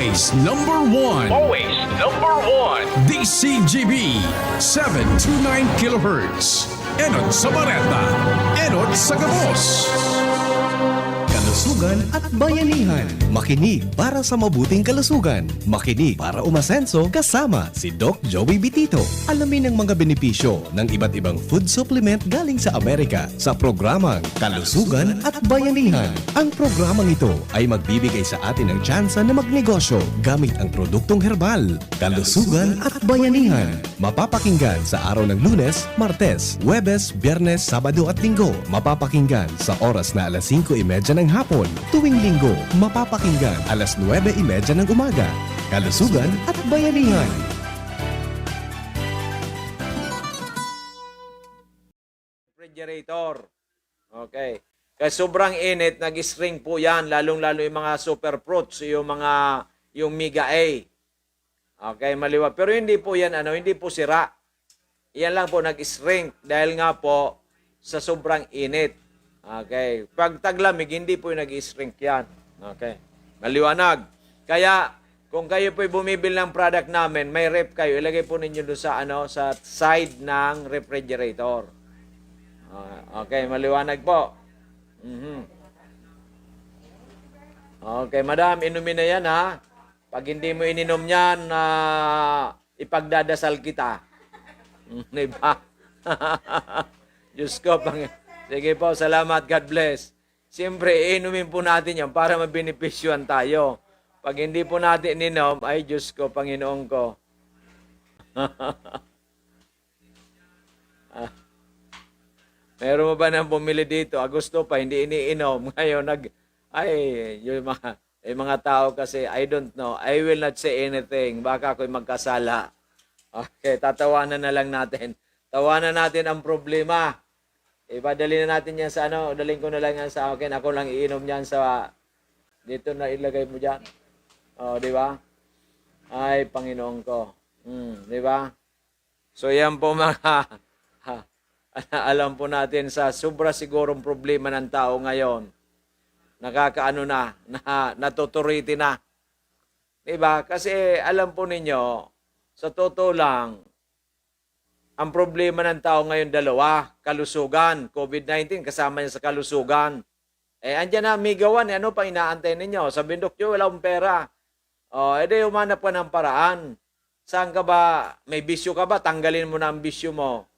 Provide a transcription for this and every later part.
Always number one. Always number one. DCGB 729 kHz. Enot sa Bareta. Enot sa Gabos. Kalusugan at bayanihan. Makinig para sa mabuting kalusugan. Makinig para umasenso kasama si Doc Joey Bitito. Alamin ang mga benepisyo ng iba't ibang food supplement galing sa Amerika sa programang Kalusugan at Bayanihan. Ang programang ito ay magbibigay sa atin ng tsansa na magnegosyo gamit ang produktong herbal. Kalusugan at Bayanihan. Mapapakinggan sa araw ng Lunes, Martes, Huwebes, Biyernes, Sabado at Linggo. Mapapakinggan sa oras na alas 5:30 ng hapon. Tuwing Linggo, mapapakinggan alas 9:30 ng umaga. Kalusugan at Bayanihan. Refrigerator. Okay. Kasi sobrang init, nag-shrink po yan, lalong-lalo yung mga super fruits, yung Mega A. Okay, maliwa. Pero hindi po yan, hindi po sira. Yan lang po nag-shrink dahil nga po sa sobrang init. Okay. Pag taglamig, hindi po yung nag-shrink yan. Okay. Maliwanag. Kaya, kung kayo po bumibili ng product namin, may rep kayo, ilagay po ninyo doon sa, sa side ng refrigerator. Okay, maliwanag po. Okay, madam, inumin na yan, ha? Pag hindi mo ininom yan, ipagdadasal kita. Diba? Diyos ko, sige po, salamat, God bless. Siyempre, inumin po natin yan para mabenepisyohan tayo. Pag hindi po natin ininom, ay Diyos ko, Panginoon ko. Meron mo ba nang bumili dito? Gusto pa, hindi iniinom. Ngayon, yung mga tao kasi, I don't know. I will not say anything. Baka ako'y magkasala. Okay, tatawanan na lang natin. Tawanan natin ang problema. Ipadali na natin yan sa daling ko na lang yan sa akin. Ako lang iinom yan sa, dito na ilagay mo dyan. Di ba? Ay, Panginoon ko. Di ba? So, yan po mga, alam po natin sa sobra sigurong problema ng tao ngayon. Natuturiti na. Diba? Kasi alam po ninyo, sa totoo lang, ang problema ng tao ngayon dalawa, kalusugan, COVID-19, kasama niya sa kalusugan. Andyan na, migawan, ano pa inaantay ninyo? Sabihin, Dok, wala akong pera. Edi humanap ka ng paraan. Saan ka ba? May bisyo ka ba? Tanggalin mo na ang bisyo mo.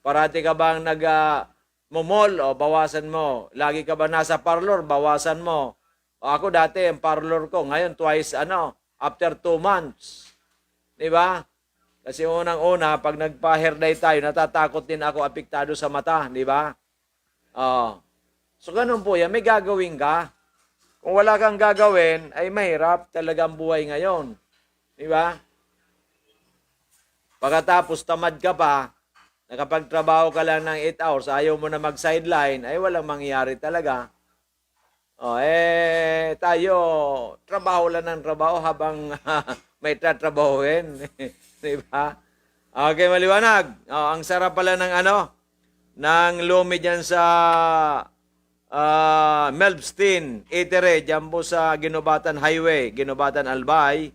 Parati ka bang nag-mall o bawasan mo? Lagi ka ba nasa parlor? Bawasan mo. Ako dati, ang parlor ko, ngayon twice, after 2 months. Diba? Kasi unang-una, pag nagpa-hair dye tayo, natatakot din ako apektado sa mata. Diba? So, ganun po yan. May gagawin ka. Kung wala kang gagawin, ay mahirap talaga ang buhay ngayon. Diba? Pagkatapos, tamad ka pa, nakapagtrabaho ka lang ng 8 hours, ayaw mo na mag-sideline, ay walang mangyayari talaga. Tayo, trabaho lang ng trabaho habang may tatrabahuin. Diba? Okay, maliwanag. Ang sarap pala ng ng lumi dyan sa Melbstein, Eatery, dyan po sa Ginobatan Highway, Ginobatan Albay.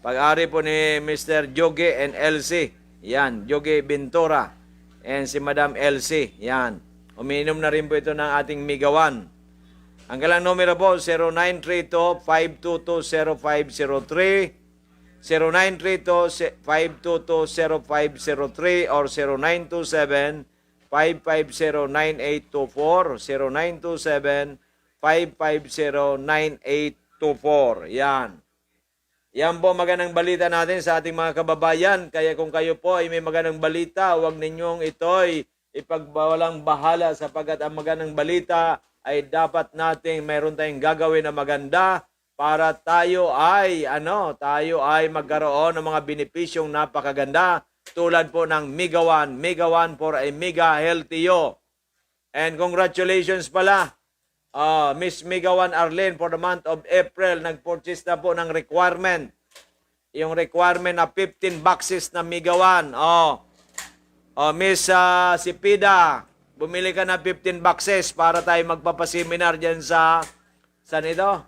Pag-ari po ni Mr. Joge and Elsie. Yan, Joge Bintora. And si Madam Elsie. Yan. Umiinom na rin po ito ng ating Migawan. Ang galang numero po, 0932-522-0503, 0932-522-0503, or 0927-550-9824, 0927-550-9824. Yan. Yan po magandang balita natin sa ating mga kababayan. Kaya kung kayo po ay may magandang balita, huwag ninyong ito'y ipagbawalang bahala sapagkat ang magandang balita ay dapat nating mayroon tayong gagawin na maganda para tayo ay magkaroon ng mga benepisyong napakaganda tulad po ng Migawan. Migawan for a Mega Healthy You. And congratulations pala, Miss Migawan Arlene, for the month of April, nag-purchase na po ng requirement. Yung requirement na 15 boxes na Migawan. Miss Sipida, bumili ka na 15 boxes para tayo magpapaseminar dyan sa, saan ito?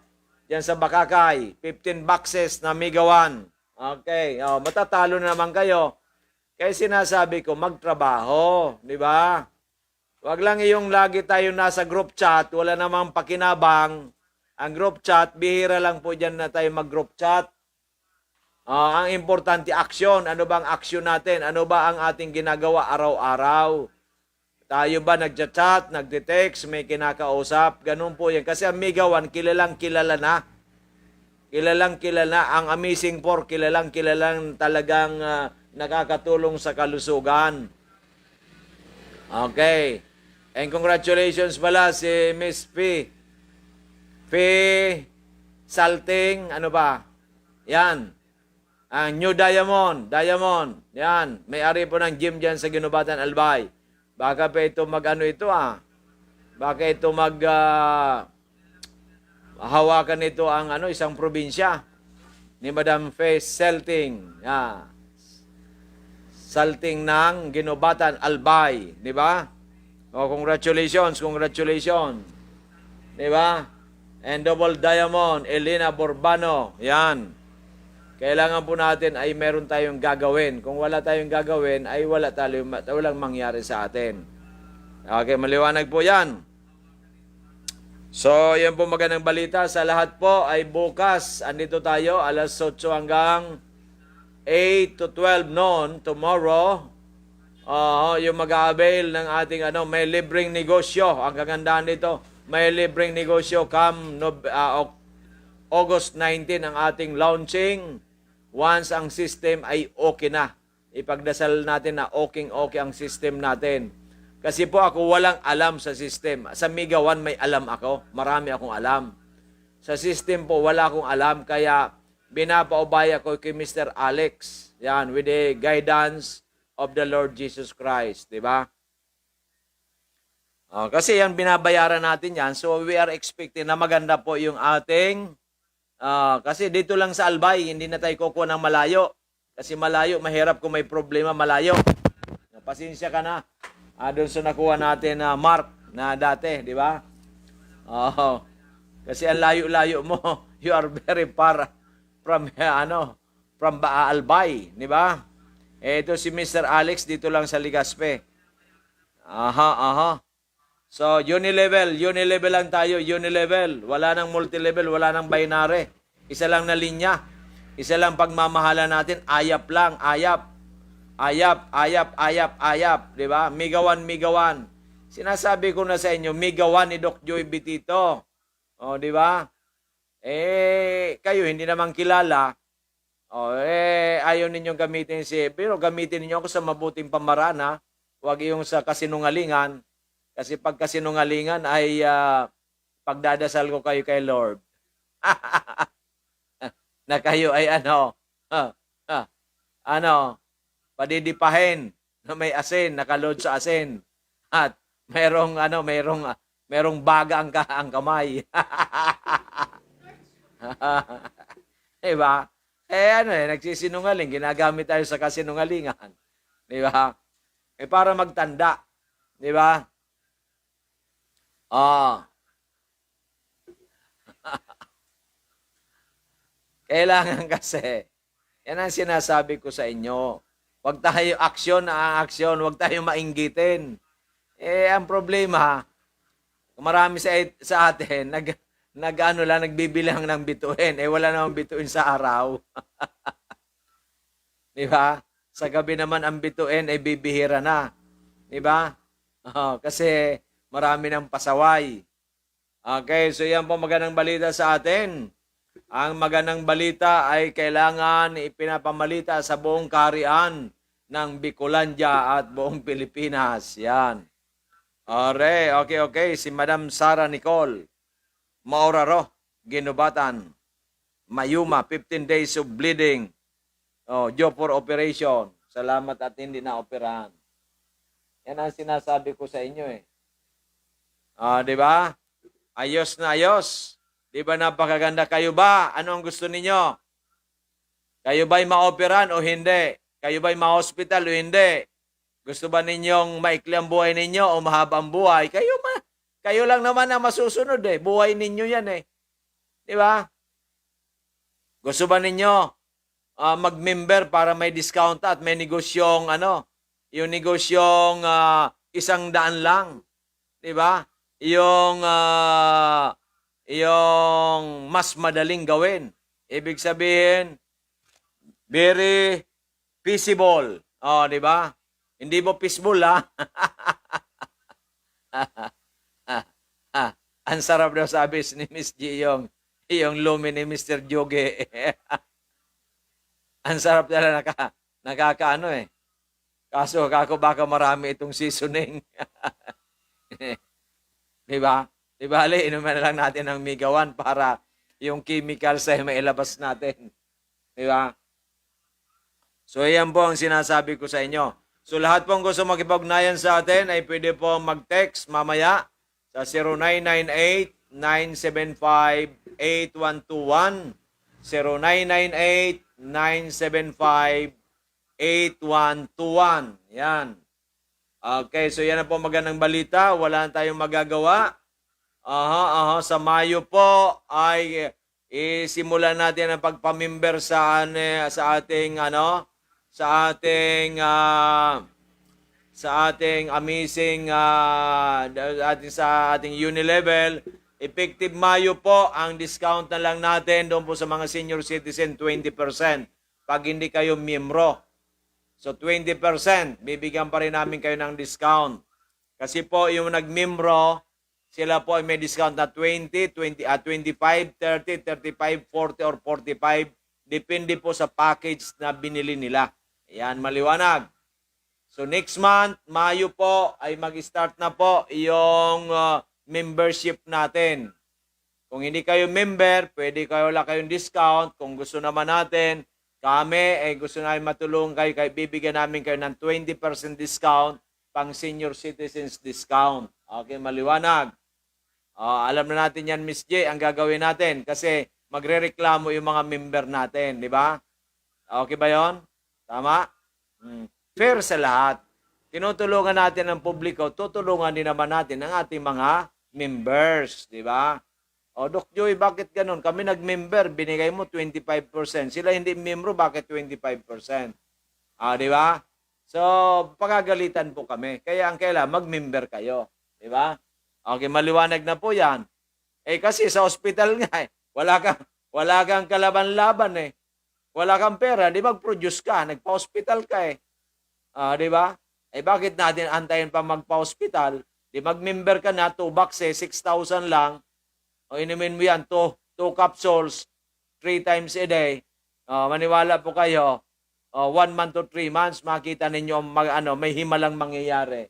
Diyan sa Bakakay, 15 boxes na Mega 1. Okay, matatalo na naman kayo. Kaya sinasabi ko, magtrabaho, di ba? Huwag lang yung lagi tayo nasa group chat, wala namang pakinabang. Ang group chat, bihira lang po dyan na tayo mag-group chat. Ang importante, action. Ano ba ang action natin? Ano ba ang ating ginagawa araw-araw? Tayo ba nagchat-chat, nagte-text, may kinakausap? Ganun po yan. Kasi ang Mega 1, kilalang kilala na. Kilalang kilala. Ang Amazing 4, kilalang kilalang talagang nakakatulong sa kalusugan. Okay. And congratulations pala si Miss P. P. Salting, ano ba? Yan. Ang New Diamond. Diamond. Yan. May-ari po ng gym dyan sa Ginubatan, Albay. Baka pa ito mag-ano ito Baka ito hawakan ito ang isang probinsya ni Madam Faye Salting. Salting ng Ginubatan, Albay. Di ba? Congratulations. Di ba? And double diamond, Elena Borbano. Yan. Kailangan po natin ay meron tayong gagawin. Kung wala tayong gagawin, ay walang mangyari sa atin. Okay, maliwanag po yan. So, yan po magandang balita. Sa lahat po ay bukas. Andito tayo, alas 8 hanggang 8 to 12 noon, tomorrow. Yung mag-a-avail ng ating may libreng negosyo. Ang kagandahan dito, may libreng negosyo come August 19 ang ating launching. Once ang system ay okay na. Ipagdasal natin na okay ang system natin. Kasi po ako walang alam sa system. Sa Mega 1 may alam ako. Marami akong alam. Sa system po wala akong alam. Kaya binapaubaya ko kay Mr. Alex. Yan, with the guidance of the Lord Jesus Christ. Diba? Kasi yan binabayaran natin yan. So we are expecting na maganda po yung ating kasi dito lang sa Albay, hindi na tayo kukuha ng malayo. Kasi malayo, mahirap kung may problema malayo. Pasensya ka na. Doon sa nakuha natin na Mark na dati, di ba? Kasi ang layo-layo mo, you are very far from Albay, di ba? Ito si Mr. Alex dito lang sa Legazpi. So, unilevel lang tayo, unilevel. Wala nang multilevel, wala nang binary. Isa lang na linya. Isa lang pagmamahala natin, ayap lang, ayap. Ayap. Di ba? Mega 1. Sinasabi ko na sa inyo, Mega 1 ni Doc Joy Bitito. Di ba? Kayo hindi naman kilala. Ayaw ninyong gamitin pero gamitin ninyo ako sa mabuting pamaraan, Huwag yung sa kasinungalingan. Kasi pag kasinungalingan ay pagdadasal ko kayo kay Lord. Na kayo ay padidipahin na may asin, nakalod sa asin. At merong baga ang kamay. Diba? Nagsisinungaling, ginagamit tayo sa kasinungalingan. Diba? Para magtanda. Diba? Kailangan kasi, yan ang sinasabi ko sa inyo. Huwag tayo aksyon, huwag tayo mainggitin. Ang problema, marami sa atin, nagbibilang ng bituin. Wala namang bituin sa araw. Di ba? Sa gabi naman ang bituin ay bibihira na. Di ba? Kasi marami ng pasaway. Okay, so yan po magandang balita sa atin. Ang magandang balita ay kailangan ipinapamalita sa buong kaharian ng Bicolandia at buong Pilipinas. Yan. Okay. Si Madam Sara Nicole Mauraro, Ginubatan, Mayuma, 15 days of bleeding. Due for operation. Salamat at hindi na operahan. Yan ang sinasabi ko sa inyo di ba? Ayos na ayos. Di ba napakaganda? Kayo ba? Ano ang gusto ninyo? Kayo ba'y ma-operan o hindi? Kayo ba'y ma-hospital o hindi? Gusto ba ninyong maikli ang buhay ninyo o mahaba ang buhay? Kayo lang naman ang masusunod Buhay ninyo yan Di ba? Gusto ba ninyo mag-member para may discount at may negosyong yung negosyong 100 lang, 'di ba? Yung mas madaling gawin. Ibig sabihin very feasible. Oh, 'di ba? Hindi mo feasible ha. Ang sarap daw sabi ni Miss G yung lumi ni Mr. Joge. Ang sarap talaga nakakaano eh. Kaso kako baka marami itong seasoning. 'Di ba? 'Di ba, inuman na lang natin ng Mega 1 para yung chemicals ay mailabas natin. 'Di ba? So, yan po ang sinasabi ko sa inyo. So, lahat pong gusto makipag-ugnayan sa atin ay pwede po mag-text mamaya sa 0998-975-8121, 0998-975-8121. Yan. Okay, so yan na po magandang balita. Wala na tayong magagawa. Sa Mayo po ay isimulan natin ang pagpamember sa ating amazing sa ating Unilevel. Effective Mayo po, ang discount na lang natin doon po sa mga senior citizen 20% pag hindi kayo miyembro. So 20%, bibigyan pa rin namin kayo ng discount. Kasi po yung nagmiyembro, sila po ay may discount na 25, 30, 35, 40 or 45. Depende po sa package na binili nila. Ayan, maliwanag. So next month, Mayo po, ay mag-start na po yung membership natin. Kung hindi kayo member, pwede kayo wala kayong discount. Kung gusto naman natin, kami ay gusto namin matulungan kayo, bibigyan namin kayo ng 20% discount pang senior citizens discount. Okay, maliwanag. Alam na natin yan, Miss J, ang gagawin natin kasi magrereklamo yung mga member natin, di ba? Okay ba yon? Tama? Fair sa lahat. Tinutulungan natin ang publiko, tutulungan din naman natin ang ating mga members, di ba? Doc Joey, bakit ganun? Kami nag-member, binigay mo 25%. Sila hindi membro, bakit 25%? Di ba? So, pagagalitan po kami. Kaya ang kailangan, mag-member kayo. Di ba? Okay, maliwanag na po yan. Kasi sa hospital nga, wala kang kalaban-laban eh. Wala kang pera, di mag-produce ka, nagpa-hospital ka eh. Di ba? Bakit natin antayin pa magpa-hospital? Di mag-member ka na, 2 boxes, 6,000 lang. Inumin mo yan, 2 capsules, 3 times a day. Maniwala po kayo, 1 month to 3 months, makita ninyo may himalang mangyayari.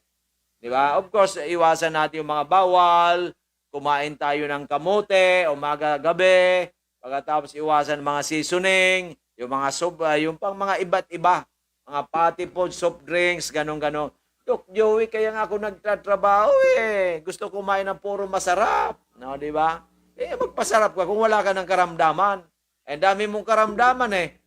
Di ba? Of course, iwasan natin yung mga bawal, kumain tayo ng kamote, umaga, gabi, pagkatapos iwasan mga seasoning, yung mga yung pang mga iba't iba, mga patty food, soft drinks, ganun-ganun. Doc Joey, kaya nga ako nagtatrabaho eh. Gusto kumain ng puro masarap. No, di ba? Magpasarap ka kung wala ka ng karamdaman. Dami mong karamdaman eh.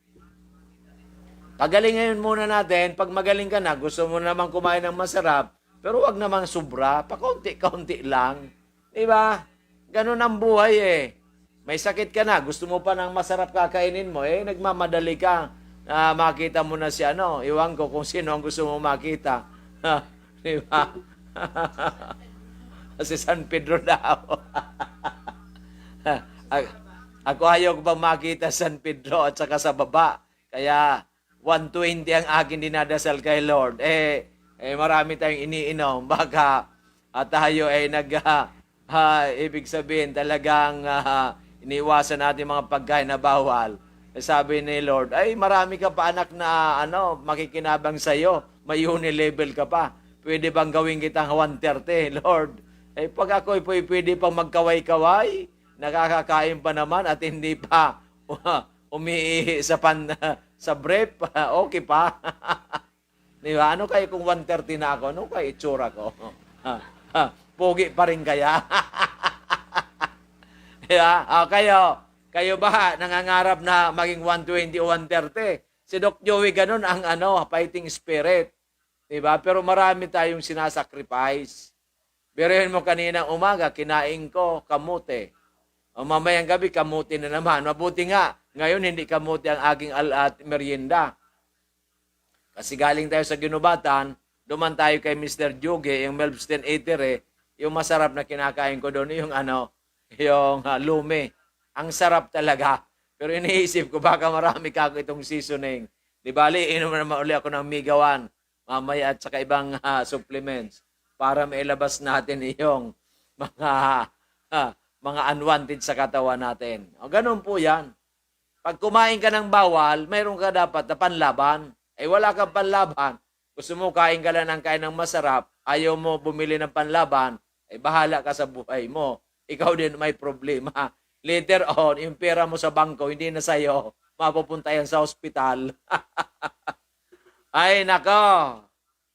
Pagalingin muna natin, pag magaling ka na, gusto mo naman kumain ng masarap, pero wag naman sobra, pakunti-kaunti lang. Di ba? Ganun ang buhay eh. May sakit ka na, gusto mo pa ng masarap kakainin mo, nagmamadali ka. Makita mo na si iwan ko kung sino ang gusto mo makita. Di ba? Si San Pedro daw. Ako ayaw ko bang makita San Pedro at saka sa baba. Kaya 120 ang akin dinadasal kay Lord. Marami tayong iniinom. Baka tayo ay ibig sabihin talagang iniwasan natin mga pagkain na bawal. Sabi ni Lord, marami ka pa anak na makikinabang sa'yo. May Unilevel ka pa. Pwede bang gawin kitang 130, Lord? Pag ako pwede pang magkaway-kaway, nakakakain pa naman at hindi pa umiihi sa brief, okay pa. Di ba? Ano kayo kung 130 na ako? Ano kayo itsura ko? Pogi pa rin kaya? Yeah? Kayo ba nangangarap na maging 120 o 130? Si Doc Joey ganun ang fighting spirit. Diba? Pero marami tayong sinasacrifice. Biruin mo kaninang umaga, kinain ko kamote. O mamayang gabi, kamote na naman. Mabuti nga, Ngayon, hindi kamuti ang aking at merienda. Kasi galing tayo sa ginubatan, duman tayo kay Mr. Juge, yung Melvston Eatery, yung masarap na kinakain ko doon, yung lume. Ang sarap talaga. Pero iniisip ko, baka marami ka itong seasoning. Di bali, inom naman uli ako ng migawan, mamaya at saka ibang supplements para mailabas natin yung mga unwanted sa katawan natin. O, ganun po yan. Pag kumain ka ng bawal, mayroon ka dapat na panlaban. Wala kang panlaban. Gusto mo kain ka lang ng kain ng masarap, ayaw mo bumili ng panlaban, bahala ka sa buhay mo. Ikaw din may problema. Later on, yung pera mo sa bangko, hindi na sa'yo, mapupunta yan sa ospital. Ay, nako.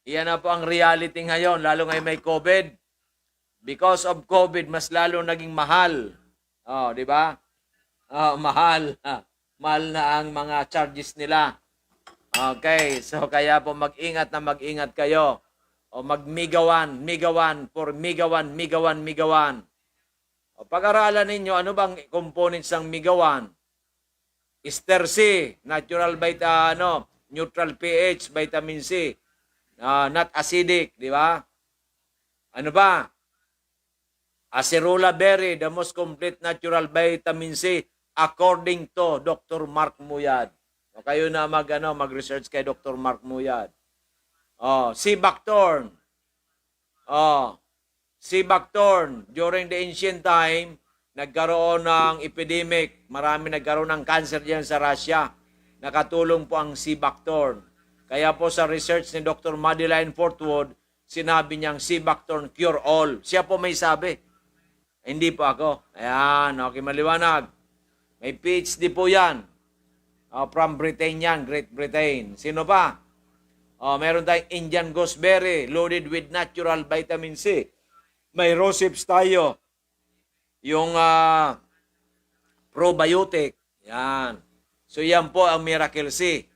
Iyan na po ang reality ngayon, lalo ngayon may COVID. Because of COVID, mas lalo naging mahal. Oh, di ba? Oh, mahal. Mahal na ang mga charges nila. Okay, so kaya po mag-ingat na mag-ingat kayo. O magmigawan, for migawan. O pag-aralan ninyo, ano bang components ng migawan? Ester C, neutral pH, vitamin C. Not acidic, di ba? Ano ba? Acerola berry, the most complete natural vitamin C according to Dr. Mark Muyad. O kayo na mag-research kay Dr. Mark Muyad. Sea buckthorn. Sea buckthorn. During the ancient time, nagkaroon ng epidemic. Marami nagkaroon ng cancer diyan sa Russia. Nakatulong po ang sea buckthorn. Kaya po sa research ni Dr. Madeline Fortwood, sinabi niyang sea buckthorn cure all. Siya po may sabi. Hindi po ako. Ayan, okay, maliwanag. May PhD po yan. From Britain yan, Great Britain. Sino pa? Meron tayong Indian gooseberry, loaded with natural vitamin C. May rosips tayo. Yung probiotic. Yan. So yan po ang Miracle C.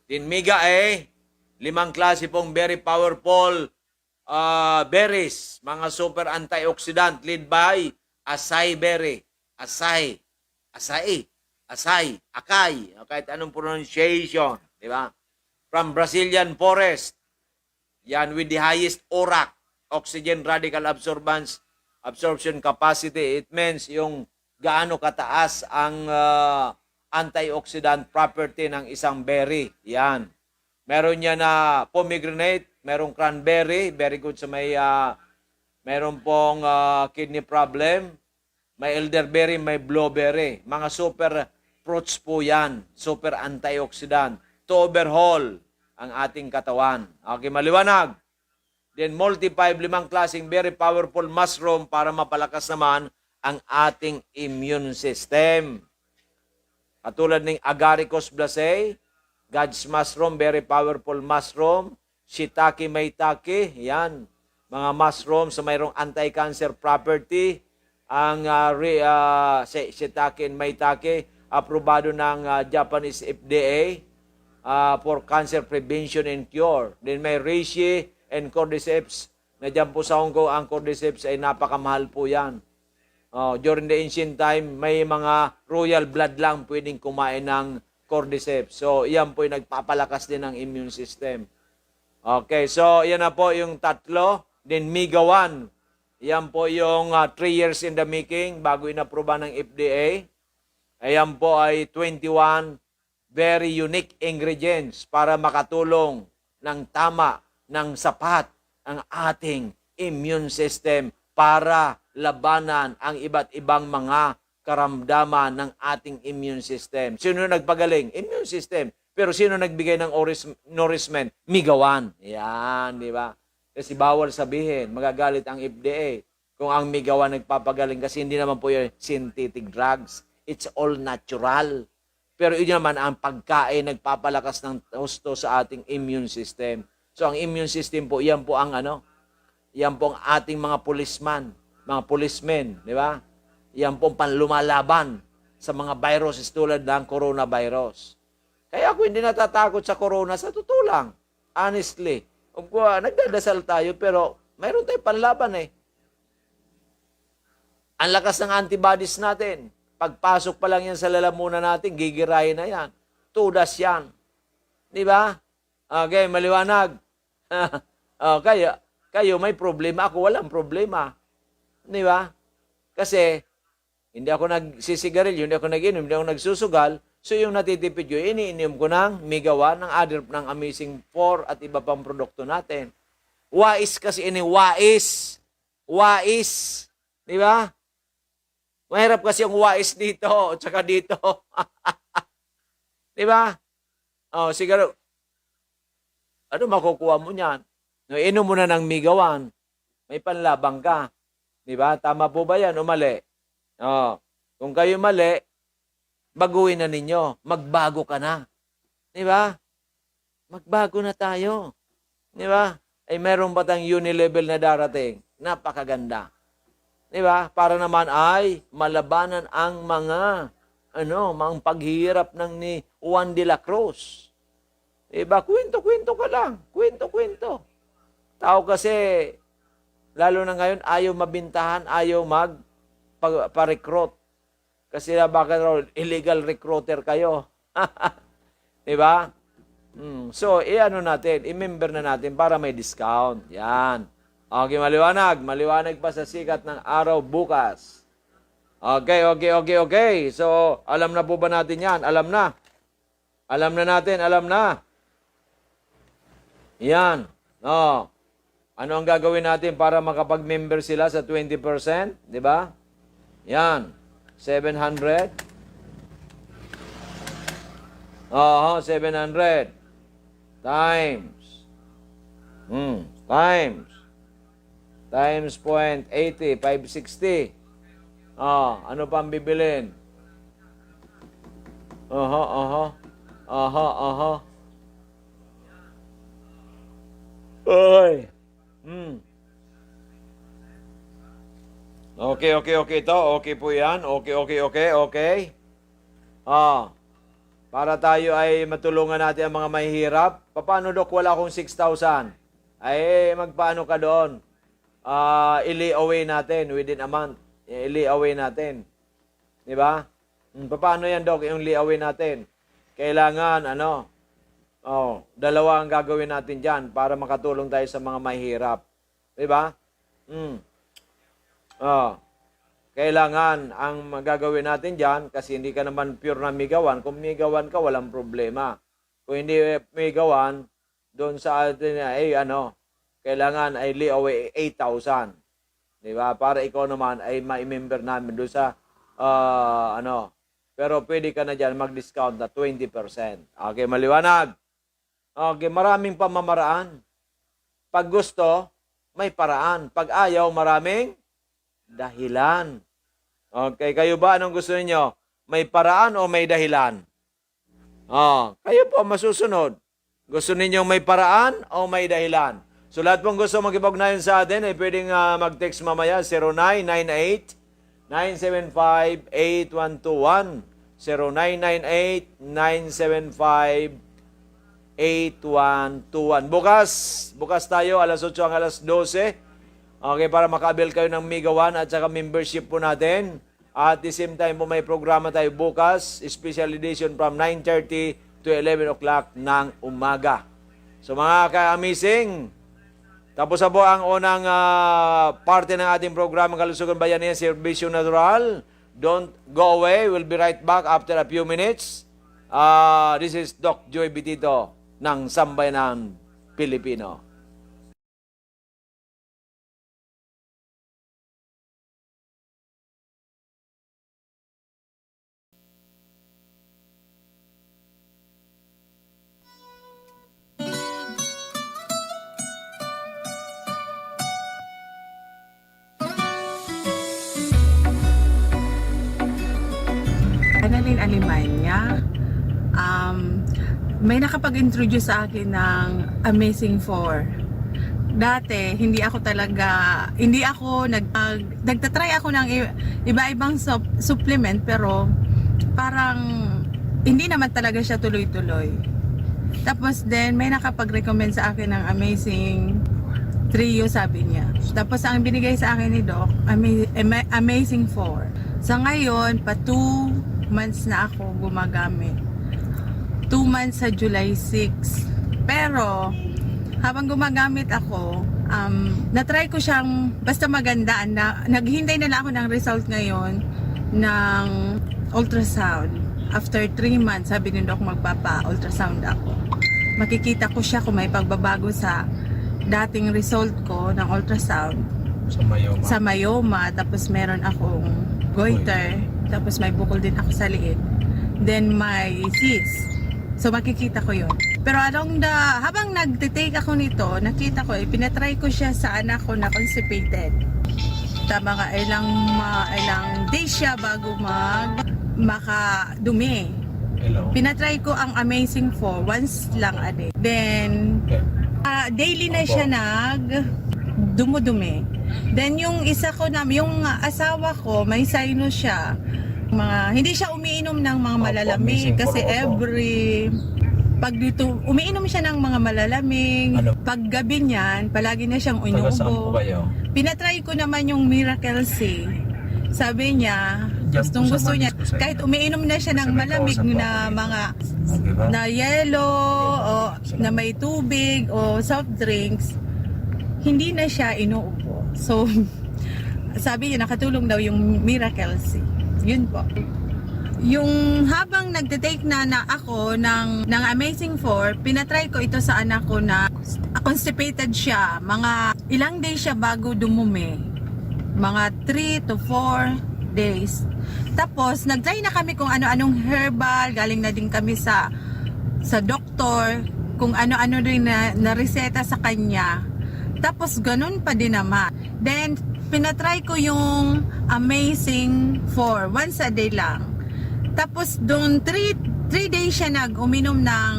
Tinmiga 5 klase pong very powerful berries. Mga super antioxidant led by acai berry. Acai. Acai, kahit anong pronunciation, di ba? From Brazilian forest, yan with the highest ORAC, oxygen radical absorption capacity. It means yung gaano kataas ang antioxidant property ng isang berry. Yan. Meron niya na pomegranate, merong cranberry, very good sa meron pong kidney problem, may elderberry, may blueberry. Mga super fruits po yan. Super antioxidant. To overhaul ang ating katawan. Okay, maliwanag. Then multi-5, 5 klaseng very powerful mushroom para mapalakas naman ang ating immune system. Katulad ng Agaricus blacei, God's mushroom, very powerful mushroom. Shiitake maitake, yan. Mga mushroom sa mayroong anti-cancer property. Ang shiitake and maitake, aprobado ng Japanese FDA for cancer prevention and cure. Then may reishi and cordyceps. Na dyan po sa Hong Kong, ang cordyceps ay napakamahal po yan. During the ancient time, may mga royal blood lang pwedeng kumain ng cordyceps. So, yan po yung nagpapalakas din ng immune system. Okay, so yan na po yung tatlo. Then migawan. Yan po yung 3 years in the making bago inaproba ng FDA. Ayan po ay 21 very unique ingredients para makatulong ng tama, ng sapat ang ating immune system para labanan ang iba't ibang mga karamdaman ng ating immune system. Sino nagpagaling? Immune system. Pero sino nagbigay ng nourishment? Migawan. Yan, di ba? Kasi bawal sabihin, magagalit ang FDA kung ang migawan nagpapagaling kasi hindi naman po yung synthetic drugs. It's all natural. Pero yun naman ang pagkain nagpapalakas ng husto sa ating immune system. So ang immune system po, yan po ang yan po ang ating mga policemen, di ba? Yan po ang panlumalaban sa mga viruses tulad ng coronavirus. Kaya ako hindi natatakot sa corona, sa totoo lang. Honestly. Nagdadasal tayo pero mayroon tayong panlaban eh. Ang lakas ng antibodies natin. Pagpasok pa lang yan sa lalamunan natin, gigirahin na yan. Tudas yan. Di ba? Okay, maliwanag. Kayo may problema, ako walang problema. Di ba? Kasi, hindi ako nagsisigarilyo, hindi ako nag-inom, hindi ako nagsusugal. So, yung natitipid yun, iniinom ko ng Migawan, ng Amazing 4 at iba pang produkto natin. Wais kasi wais. Wais. Di ba? Mahirap kasi yung wais dito, tsaka dito. Di ba? Siguro, ano makukuha mo niyan? No, inom mo na ng Migawan, may panlabang ka. Di ba? Tama po ba yan o mali? Kung kayo mali, baguhin na ninyo. Magbago ka na. Di ba? Magbago na tayo. Di ba? Ay meron ba tayong unilevel na darating? Napakaganda. Di ba? Para naman ay malabanan ang mga mga paghihirap ng ni Juan de la Cruz. Di ba? Kwento-kwento ka lang. Kwento-kwento. Tao kasi, lalo na ngayon, ayaw mabintahan, ayaw pa-recruit. Kasi bakit raw illegal recruiter kayo? Di ba? So, natin, i-member na natin para may discount. Yan. Okay, maliwanag. Maliwanag pa sa sikat ng araw bukas. Okay. So, alam na po ba natin yan? Alam na. Alam na natin, alam na. Yan. Ano ang gagawin natin para makapag-member sila sa 20%? Di ba? Yan. 700. 700. Times 0.80, 560. Ano pang bibilin? Oy. Okay to. Okay po yan. Okay. Para tayo ay matulungan natin ang mga mahihirap. Paano, Dok? Wala akong 6,000. Ay, magpaano ka doon? Ili-away natin within a month. Ili-away natin. Di ba? Paano yan, Dok, yung li-away natin? Kailangan, dalawa ang gagawin natin dyan para makatulong tayo sa mga mahihirap. Di ba? Kailangan ang magagawin natin dyan, kasi hindi ka naman pure na migawan. Kung migawan ka, walang problema. Kung hindi migawan, doon sa atin kailangan ay li-away 8,000. Di ba? Para ikaw naman ay ma-member namin doon sa, pero pwede ka na dyan mag-discount na 20%. Okay, maliwanag. Okay, maraming pamamaraan. Pag gusto, may paraan. Pag ayaw, maraming dahilan. Okay, kayo ba? Anong gusto niyo? May paraan o may dahilan? Kayo po masusunod. Gusto niyo may paraan o may dahilan? So lahat pong gusto magkipag-ugnayan sa atin ay pwedeng mag-text mamaya 0998-975-8121 0998-975-8121. Bukas tayo alas 8 hanggang alas 12. Okay, para makabil kayo ng Migawan at saka membership po natin. At the same time po may programa tayo bukas, special edition from 9:30 to 11 o'clock ng umaga. So mga ka-amazing, tapos na po ang unang parte ng ating programa Kalusugan Bayanihan, Serbisyo Natural. Don't go away. We'll be right back after a few minutes. This is Doc Joy Bitito ng Sambayanan Pilipino. Annalyn Alimanya, may nakapag-introduce sa akin ng Amazing 4. Dati, hindi ako nagtatry ako ng iba-ibang supplement, pero parang hindi naman talaga siya tuloy-tuloy. Tapos then, may nakapag-recommend sa akin ng Amazing Trio, sabi niya. Tapos ang binigay sa akin ni Doc, Amazing 4. Sa ngayon, pa 2 months na ako gumagamit. 2 months sa July 6. Pero, habang gumagamit ako, na-try ko siyang basta maganda. Naghintay na lang ako ng result ngayon ng ultrasound. After 3 months, sabi ni Doc, magpapa-ultrasound ako. Makikita ko siya kung may pagbabago sa dating result ko ng ultrasound. Sa myoma. Tapos meron akong goiter. Tapos may bukol din ako sa liit. Then may cyst. So makikita ko yun. Pero habang nagtitake ako nito, nakita ko, pinatry ko siya sa anak ko na constipated. Mga ilang days siya bago makadumi. Pinatry ko ang Amazing 4 once lang a day. Then, daily na siya dumudumi. Then yung yung asawa ko, may sinus siya. Hindi siya umiinom ng mga malalamig kasi pag dito, umiinom siya ng mga malalamig. Pag gabi niyan, palagi na siyang inuubo. Pinatry ko naman yung Miracle C. Sabi niya, gusto niya, kahit umiinom na siya ng malamig na mga na yellow o na may tubig o soft drinks, hindi na siya inuubo. So, sabi niya, nakatulong daw yung Miracle C. Yun po. Yung habang nagtitake na ako ng Amazing 4, pinatry ko ito sa anak ko na constipated siya. Mga ilang days siya bago dumumi. Mga 3 to 4 days. Tapos, nagtry na kami kung ano-anong herbal. Galing na din kami sa doktor. Kung ano-ano rin na reseta sa kanya. Tapos, ganun pa din naman. Then, pinatry ko yung Amazing 4. Once a day lang. Tapos, doon 3 days siya uminom ng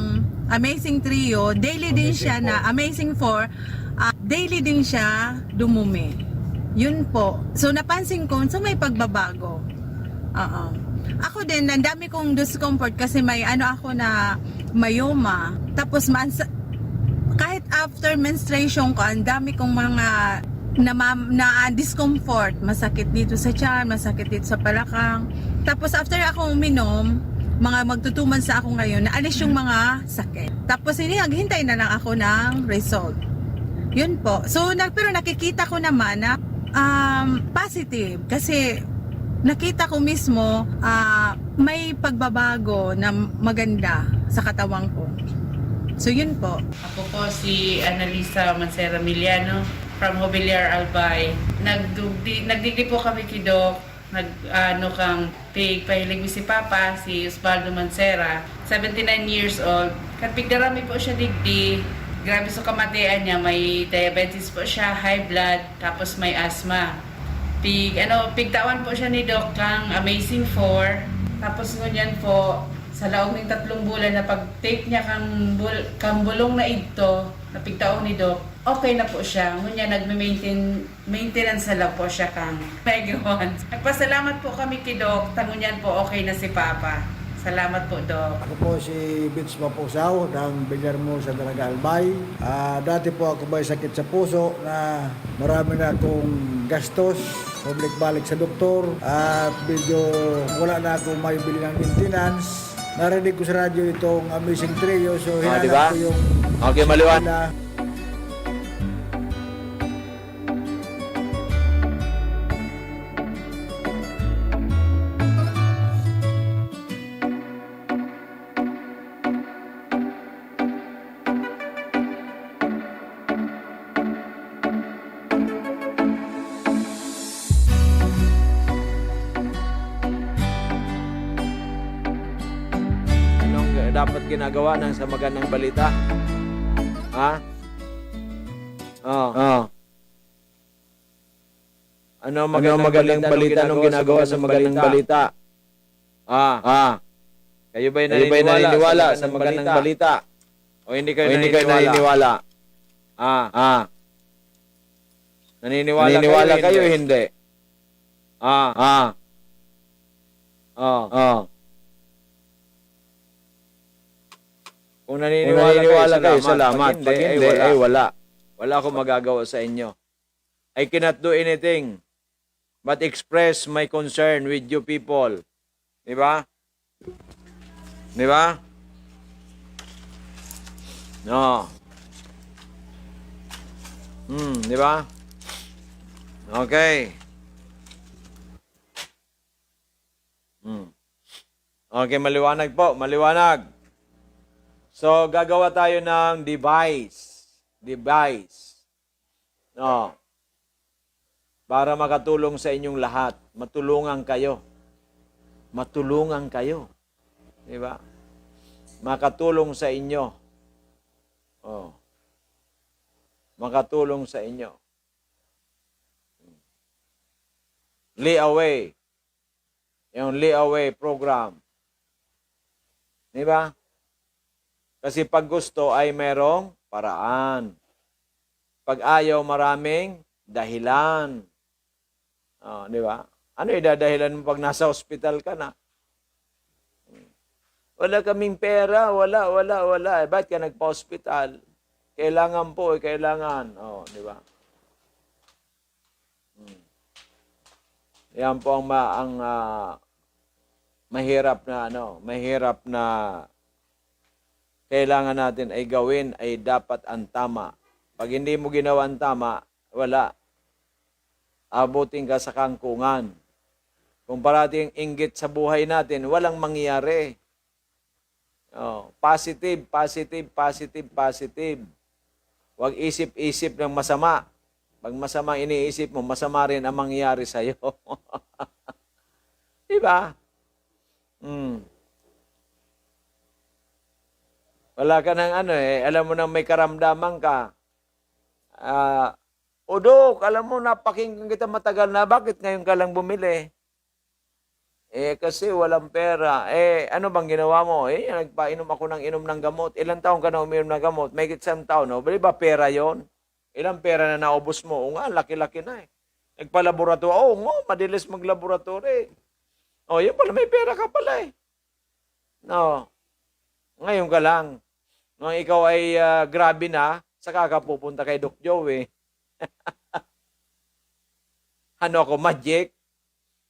Amazing Trio. Daily din siya na Amazing 4. Daily din siya dumumi. Yun po. So, napansin ko, so may pagbabago. Ako din, ang dami kong discomfort kasi may ako na myoma. Tapos, kahit after menstruation ko, ang dami kong mga na discomfort. Masakit dito sa tiyan, masakit dito sa palakang. Tapos, after ako uminom, magtutuman sa ako ngayon, naalis yung mga sakit. Tapos, naghintay na lang ako ng result. Yun po. So, pero nakikita ko naman na positive kasi nakita ko mismo may pagbabago na maganda sa katawan ko. So yun po. Ako po si Annalisa Mancera Miliano from Mobiliar Albay. Nagdigdi po kami kay Doc. Kang pahilig mi si Papa, si Osvaldo Mancera, 79 years old. Kapigdarami po siya digdi. Grabe sa kamatayan niya, may diabetes po siya, high blood, tapos may asthma. Pigtawan po siya ni Doc kang Amazing 4. Tapos ngunyan po, sa laog ng 3 bulan na pag-take niya kang bulong na ito, na pigtaon ni Doc, okay na po siya. Ngunyan maintenance na lang po siya kang megawans. Nagpasalamat po kami kay Doc, tangunyan po okay na si Papa. Salamat po, Doc. Ako po si Vince Mapusaw ng Villarmo sa Dalaga Albay. Dati po ako may sakit sa puso na marami na akong gastos, balik sa doktor at medyo wala na akong may bili ng maintenance. Narinig ko sa radyo itong Amazing Trio, so hinanap diba? ko yung Okay, maliwan. Dapat ginagawa ng sa magandang balita. Ha? Ano magandang balita nung ginagawa sa magandang balita? Kayo ba'y naniniwala sa magandang balita? O hindi kayo naniniwala? Naniniwala kayo hindi? Kung naniniwala kayo, salamat. Pag hindi, ay wala. Wala akong magagawa sa inyo. I cannot do anything. but express my concern with you people. Di ba? Di ba? No. Di ba? Okay. Okay, maliwanag po, maliwanag. So, gagawa tayo ng device. No. Para makatulong sa inyong lahat. Matulungan kayo. Di ba? Makatulong sa inyo. Oh. Makatulong sa inyo. Layaway. Yung layaway program. Di ba? Kasi pag gusto ay merong paraan. Pag ayaw, maraming dahilan. Oh, di ba? Ano idadahilan mo pag nasa hospital ka na? Wala kaming pera, wala. Eh, ba't ka nagpa-hospital? Kailangan po, kailangan. Oh, di ba? Yan po ang mahirap na kailangan natin ay gawin ay dapat ang tama. Pag hindi mo ginawa ang tama, wala. Abutin ka sa kangkungan. Kung parating inggit sa buhay natin, walang mangyayari. Oh, positive. Huwag isip-isip ng masama. Pag masama iniisip mo, masama rin ang mangyayari sa'yo. Diba? Wala ka ng alam mo nang may karamdaman ka. Dok, alam mo, napakinggan kita matagal na, bakit ngayon ka lang bumili? Kasi walang pera. Ano bang ginawa mo? Nagpainom ako ng gamot. Ilang taon ka na uminom ng gamot? May isang taon, no? Bali ba pera yon? Ilang pera na naubos mo? O nga, laki-laki na eh. Nagpa-laboratory. Madilis mag-laboratory. Yun pala, may pera ka pala eh. No. Ngayon ka lang. Nung ikaw ay grabe na, saka ka pupunta kay Doc Joe eh. Ano ako, magic?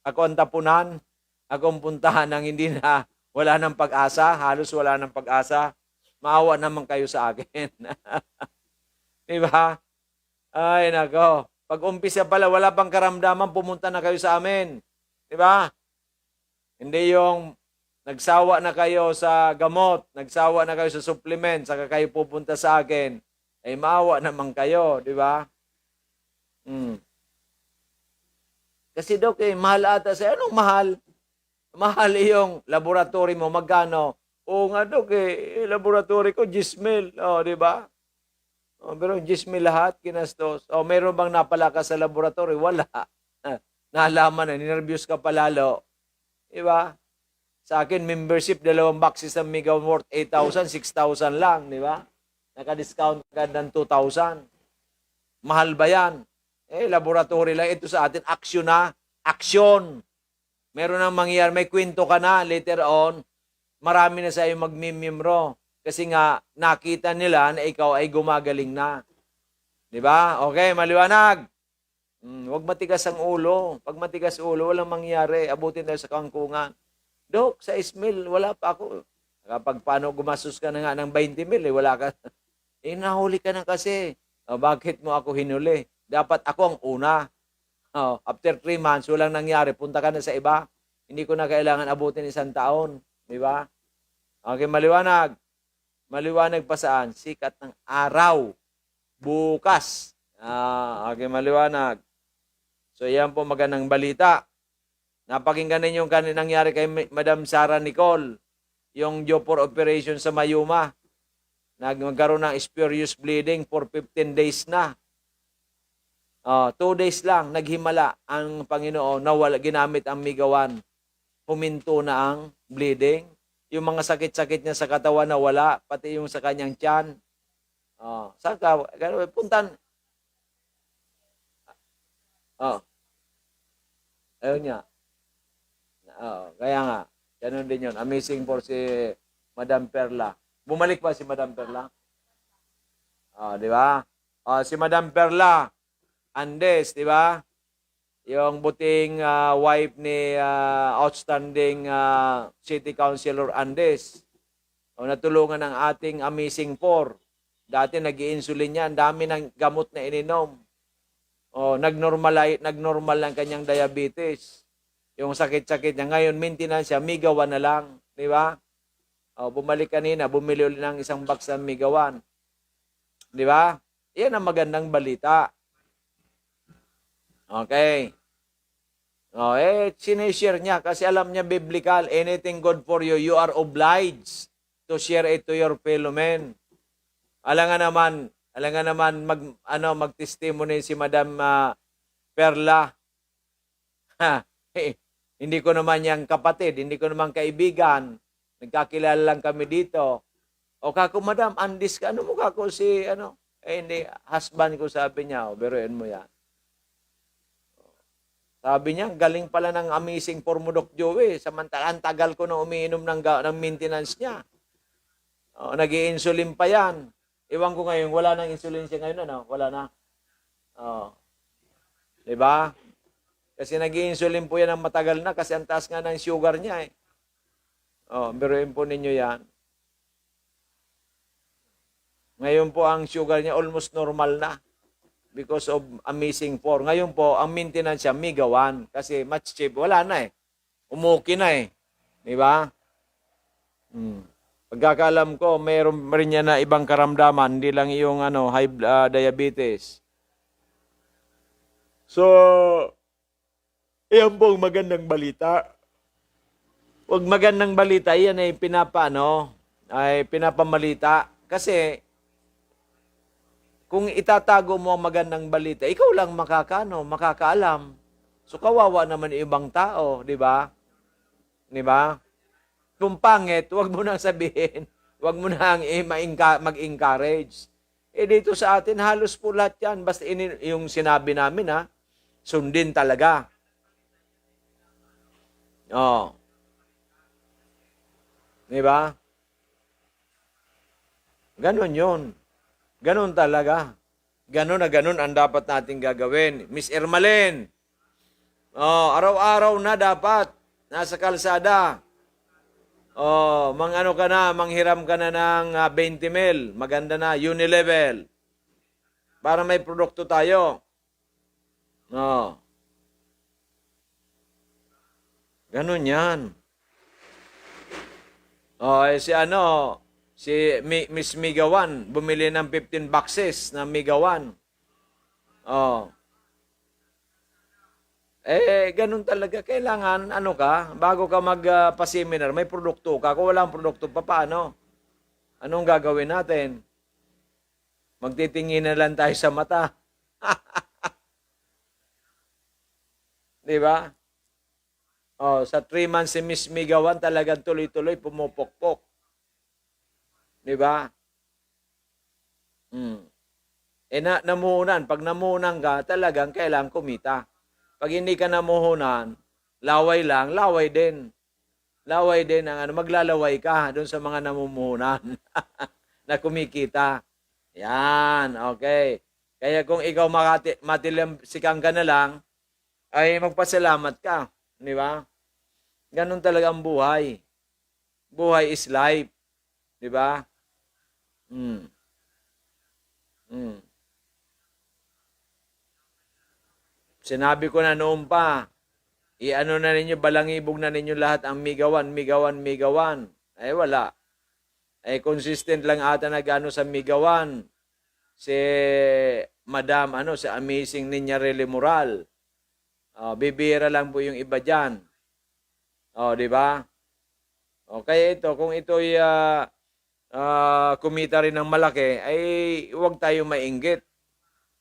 Ako ang tapunan? Ako ang puntahan ng hindi na, wala ng pag-asa, halos wala ng pag-asa. Maawa naman kayo sa akin. Diba? Ay, nako. Pag umpisa pala, wala pang karamdaman, pumunta na kayo sa amin. Diba? Hindi yung nagsawa na kayo sa gamot, nagsawa na kayo sa supplement, saka kayo pupunta sa akin. Maawa naman kayo, di ba? Kasi Dok, mahal ata sa anong mahal? Mahal yung laboratory mo, magkano? Oo nga Dok, laboratory ko, 10,000. Di ba? Pero 10,000 lahat, kinastos. Meron bang napalakas sa laboratory? Wala. Nalaman na, ninervyos ka palalo. Di ba? Sa akin, membership, 2 boxes ng Mega worth 8,000, 6,000 lang, di ba? Naka-discount ka ng 2,000. Mahal ba yan? Laboratory lang. Ito sa atin, action na. Action. Meron nang mangyayari. May kwento ka na later on. Marami na sa'yo magmimimro. Kasi nga, nakita nila na ikaw ay gumagaling na. Di ba? Okay, maliwanag. Huwag matigas ang ulo. Pag matigas ulo, walang mangyayari. Abutin tayo sa kangkungan. Dok, sa Ismail, wala pa ako. Kapag paano gumastos ka na nga ng 20,000, wala ka. Nahuli ka na kasi. Bakit mo ako hinuli? Dapat ako ang una. After 3 months, walang nangyari. Punta ka na sa iba. Hindi ko na kailangan abutin 1 taon. Di ba? Okay, maliwanag. Maliwanag pa saan? Sikat ng araw. Bukas. Okay, maliwanag. So, yan po magandang balita. Napakinggan ninyo yung nangyari kay Madam Sara Nicole. Yung Jopor operation sa Mayuma. Nagkaroon ng spurious bleeding for 15 days na. 2 days lang, naghimala ang Panginoon, nawala, ginamit ang Migawan. Huminto na ang bleeding. Yung mga sakit-sakit niya sa katawan na wala, pati yung sa kanyang tiyan. Saan ka? Puntan. Ayun niya. Kaya nga, ganun din yun. Amazing for si Madam Perla. Bumalik pa si Madam Perla? Di ba? Si Madam Perla Andes, di ba? yung buting wife ni outstanding City Councilor Andes. O natulungan ng ating Amazing Four. Dati nag-i-insulin niya, ang dami ng gamot na ininom. O nagnormal lang kanyang diabetes. Yung sakit-sakit niya. Ngayon, maintenance siya, Migawan na lang. Di ba? O, bumalik kanina, bumili ulit ng isang box ng Migawan. Di ba? Yan ang magandang balita. Okay. Sinishare niya kasi alam niya biblical, anything good for you, you are obliged to share it to your fellow men. Alam nga naman mag-testimony si Madam Perla. Hindi ko naman yang kapatid, hindi ko naman kaibigan. Nagkakilala lang kami dito. O kako, Madam, andis ka, ano mo kako si, hindi, husband ko sabi niya, biruin mo yan. Sabi niya, galing pala ng Amazing for mo, Doc Joey. Samantalang tagal ko na umiinom ng maintenance niya. Nag-i-insulin pa yan. Iwan ko ngayon, wala nang insulin siya ngayon, Wala na. Diba? Kasi nag-i-insulin po yan ng matagal na kasi ang taas nga ng sugar niya eh. Biruin po ninyo yan. Ngayon po ang sugar niya almost normal na. Because of Amazing Four. Ngayon po, ang maintenance siya, Migawan. Kasi much cheap. Wala na eh. Umuki na eh. Di ba? Pagkakalam ko, mayroon rin niya na ibang karamdaman. Hindi lang yung diabetes. So, iyan po ang magandang balita. Huwag magandang balita, yan ay pinapamalita. Kasi, kung itatago mo ang magandang balita, ikaw lang makakaalam. So kawawa naman yung ibang tao, di ba? Di ba? Kung pangit, huwag mo nang sabihin. Huwag mo nang mag-encourage. Dito sa atin, halos po lahat yan. Basta yung sinabi namin, sundin talaga. Di ba? Ganon yun. Ganon talaga. Ganon na ganon ang dapat natin gagawin. Miss Ermalen, araw-araw na dapat nasa kalsada. Manghiram ka na ng 20 mil. Maganda na, Unilevel. Para may produkto tayo. Ganon yan. Si Miss Migawan, bumili ng 15 boxes na Migawan. Ganun talaga. Kailangan, bago ka magpa-seminar, may produkto ka. Kung walang produkto pa, paano? Anong gagawin natin? Magtitingin na lang tayo sa mata. Di ba? Sa 3 months si Miss Migawan, talagang tuloy-tuloy pumupokpok. Di ba? Namuhunan. Pag namuhunan ka, talagang kailangan kumita. Pag hindi ka namuhunan, laway lang, laway din. Laway din ang maglalaway ka doon sa mga namumuhunan na kumikita. Yan, okay. Kaya kung ikaw matilamsikan ka na lang, ay magpasalamat ka. Di ba? Ganun talaga ang buhay. Buhay is life. Di ba? Sinabi ko na noon pa, na ninyo, balangibog na ninyo lahat ang Migawan. Ay wala. Consistent lang ata sa Migawan. Si Madam, si Amazing Ninya Rele Moral. Bibira lang po yung iba dyan. Di ba? Kaya ito, kung ito'y kumita rin ng malaki, ay huwag tayo mainggit.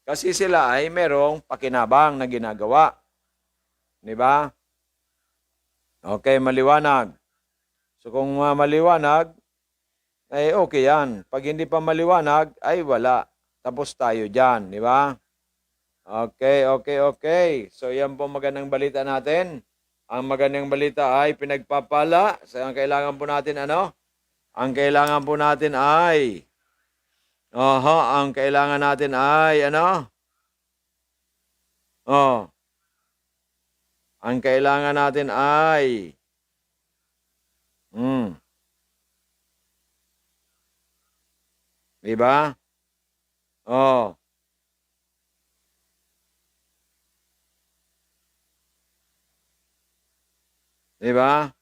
Kasi sila ay merong pakinabang na ginagawa. Di ba? Okay, maliwanag. So kung maliwanag, ay okay yan. Pag hindi pa maliwanag, ay wala. Tapos tayo dyan. Di ba? Okay. So yan po magandang balita natin. Ang magandang balita ay pinagpapala. So ang kailangan po natin Ang kailangan po natin ay Ang kailangan natin ay mm, 'di ba? Oh. Di ba?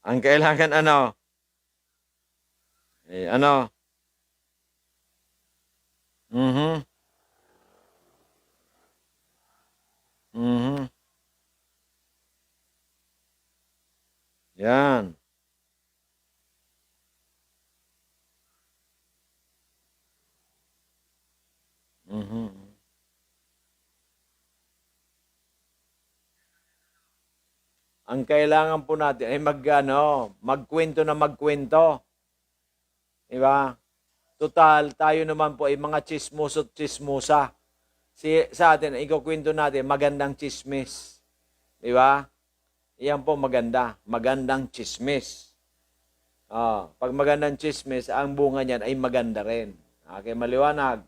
Ang kailangan ano? Ano? Mhm. Mhm. Yan. Mhm. Ang kailangan po natin ay magkwento na magkwento. Di ba? Total, tayo naman po ay mga chismoso't chismosa. Sa atin, ikukwento natin, magandang chismis. Di ba? Iyan po maganda. Magandang chismis. Pag magandang chismis, ang bunga niyan ay maganda rin. Okay, maliwanag.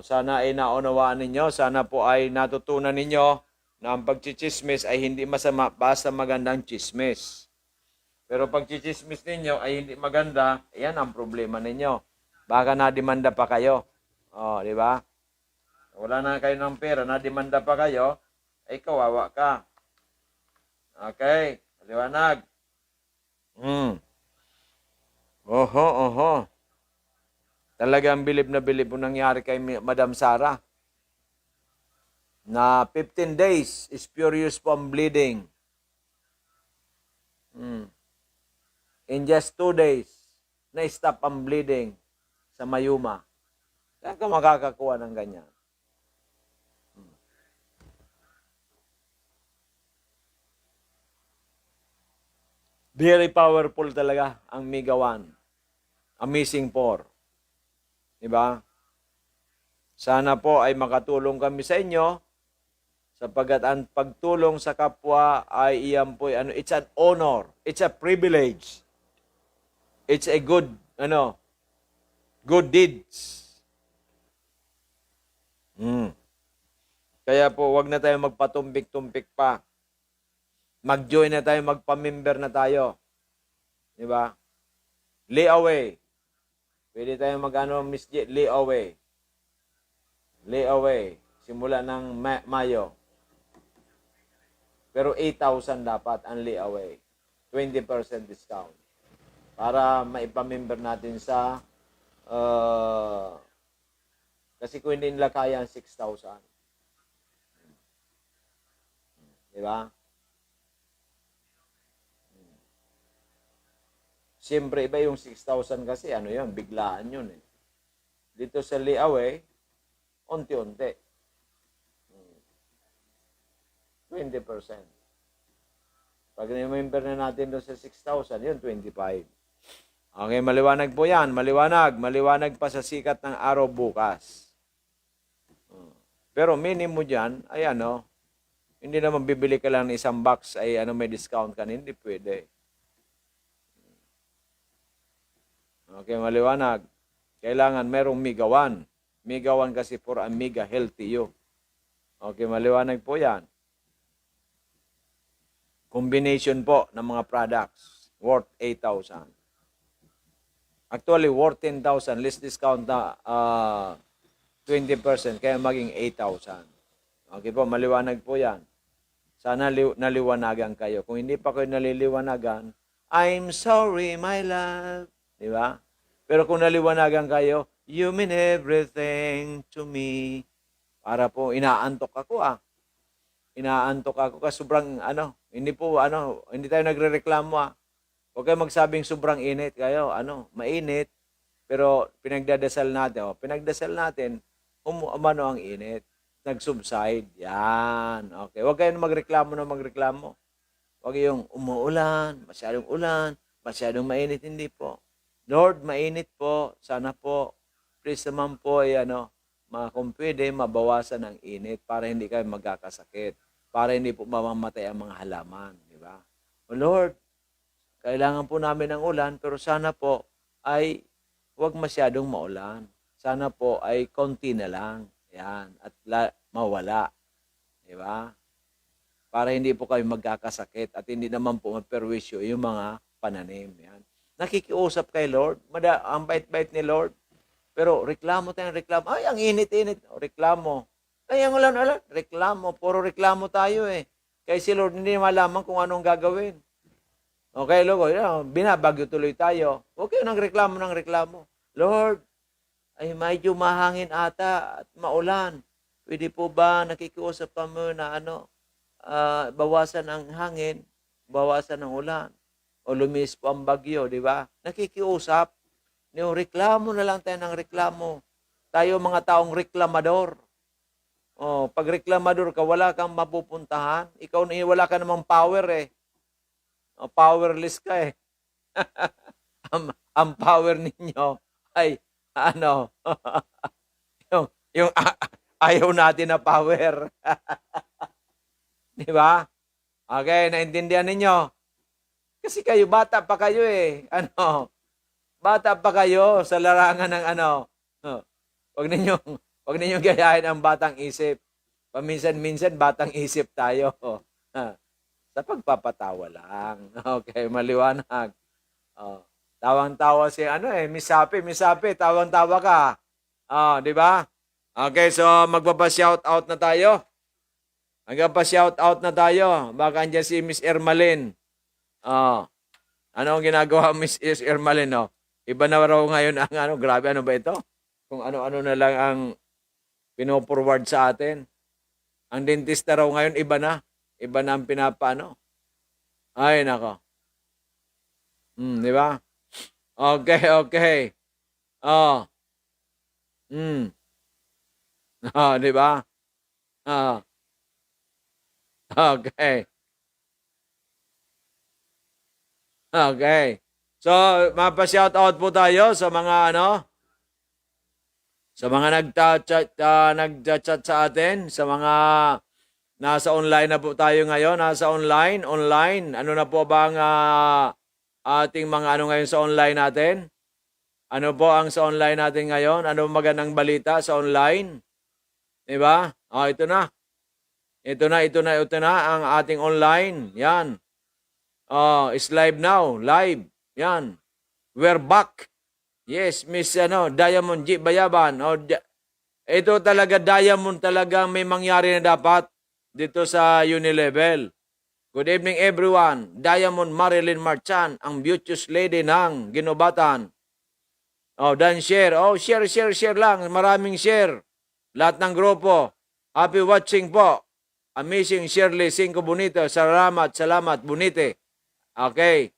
Sana ay naunawaan ninyo. Sana po ay natutunan ninyo na ang pagchichismis ay hindi masama basta magandang chismis. Pero pag chichismis ninyo ay hindi maganda, yan ang problema ninyo. Baka na-demanda pa kayo. Di ba? Wala na kayo ng pera, na-demanda pa kayo, ay kawawa ka. Okay, liwanag. Oho. Talagang bilib na bilib po nangyari kay Madam Sara. Na 15 days is furious from bleeding. In just 2 days, na-stop ang bleeding sa Mayuma. Saan ka makakakuha ng ganyan? Very powerful talaga ang Mega 1. Amazing 4. Diba? Sana po ay makatulong kami sa inyo sapagkat ang pagtulong sa kapwa ay iyan po it's an honor, it's a privilege. It's a good good deeds. Kaya po wag na tayo magpatumpik-tumpik pa. Mag-join na tayo, magpa-member na tayo. Di ba? Layaway. Pwede tayo Miss J, layaway. Layaway. Simula ng Mayo. Pero 8,000 dapat ang layaway. 20% discount. Para maipamember natin sa kasi kung hindi nila kaya ang 6,000. Di ba? Siyempre, iba yung 6,000 kasi, biglaan yun eh. Dito sa layaway, unti-unti. 20%. Pag na-member na natin doon sa 6,000, yun, 25. Okay, maliwanag po yan. Maliwanag. Maliwanag pa sa sikat ng araw bukas. Pero minimum dyan, ay hindi naman bibili ka lang ng isang box, ay may discount ka, hindi pwede. Okay, maliwanag. Kailangan merong Mega 1. Mega 1 kasi for a mega healthy you. Okay, maliwanag po yan. Combination po ng mga products worth 8,000. Actually, worth 10,000. Less discount na 20%. Kaya maging 8,000. Okay po, maliwanag po yan. Sana naliwanagan kayo. Kung hindi pa kayo naliliwanagan, I'm sorry, my love. Di ba? Pero kung naliwanagan kayo, you mean everything to me. Para po, inaantok ako Inaantok ako kasi sobrang hindi tayo nagrereklamo Huwag kayo magsabing sobrang init kayo. Mainit. Pero pinagdadasal natin, umano ang init. Nag-subside. Yan. Okay. Huwag kayo magreklamo. Huwag yung umuulan, masyadong mainit. Hindi po. Lord, mainit po. Sana po. Please naman po, kung pwede, mabawasan ang init para hindi kayo magkakasakit. Para hindi po mamamatay ang mga halaman. Di ba? O Lord, kailangan po namin ng ulan, pero sana po ay huwag masyadong maulan. sana po ay konti na lang. Yan. At mawala. Di ba? Para hindi po kayo magkakasakit at hindi naman po maperwisyo yung mga pananim. Yan. Nakikiusap kay Lord. Ang bait-bait ni Lord. Pero reklamo tayong reklamo. Ay, ang init-init. O, reklamo. Ay, ang ulan-ulan. Reklamo. Puro reklamo tayo eh. Kaya si Lord hindi malaman kung anong gagawin. Okay, Lord, binabagyo tuloy tayo. Huwag kayo ng reklamo. Lord, ay medyo mahangin ata at maulan. Pwede po ba nakikiusap kami na bawasan ang hangin, bawasan ang ulan, o lumis po ang bagyo, di ba? Nakikiusap. Reklamo na lang tayo ng reklamo. Tayo mga taong reklamador. Pag reklamador ka, wala kang mapupuntahan. Ikaw wala ka namang power eh. Powerless ka eh. ang power ninyo ay yung ayaw natin na power. Di ba? Okay, naintindihan ninyo. Kasi kayo, bata pa kayo eh. Bata pa kayo sa larangan ng Huwag ninyong gayahin ang batang isip. Paminsan-minsan, batang isip tayo. Sa pagpapatawa lang. Okay, maliwanag. Tawang-tawa si Miss Happy, tawang-tawa ka. Di ba? Okay, so magpapa-shout out na tayo. Magpapa-shout out na tayo. Baka andyan si Miss Ermalyn. Ano ang ginagawa Miss Ermalyn, no? Iba na raw ngayon ang grabe, ano ba ito? Kung ano-ano na lang ang pino-forward sa atin. Ang dentista raw ngayon, iba na. Iba na ang pinapaano. Ay, nako. Di ba? Okay. Di ba? Okay. Okay. So, mapa-shout out po tayo sa mga sa mga nag-chat sa atin, sa mga nasa online na po tayo ngayon, nasa online. Ano na po ba ang ating mga ngayon sa online natin? Ano po ang sa online natin ngayon? Ano magandang balita sa online? Diba? Ito na. Ito na ang ating online. Yan. It's live now. Live. Yan. We're back. Yes, Miss Diamond G. Bayaban. Ito talaga, Diamond talagang may mangyari na dapat dito sa Unilevel. Good evening everyone. Diamond Marilyn Marchan, ang beauteous lady ng Ginobatan. Dan share. Share lang. Maraming share. Lahat ng grupo. Happy watching po. Amazing Shirley Cinco Bonito. Salamat, Bonite. Okay.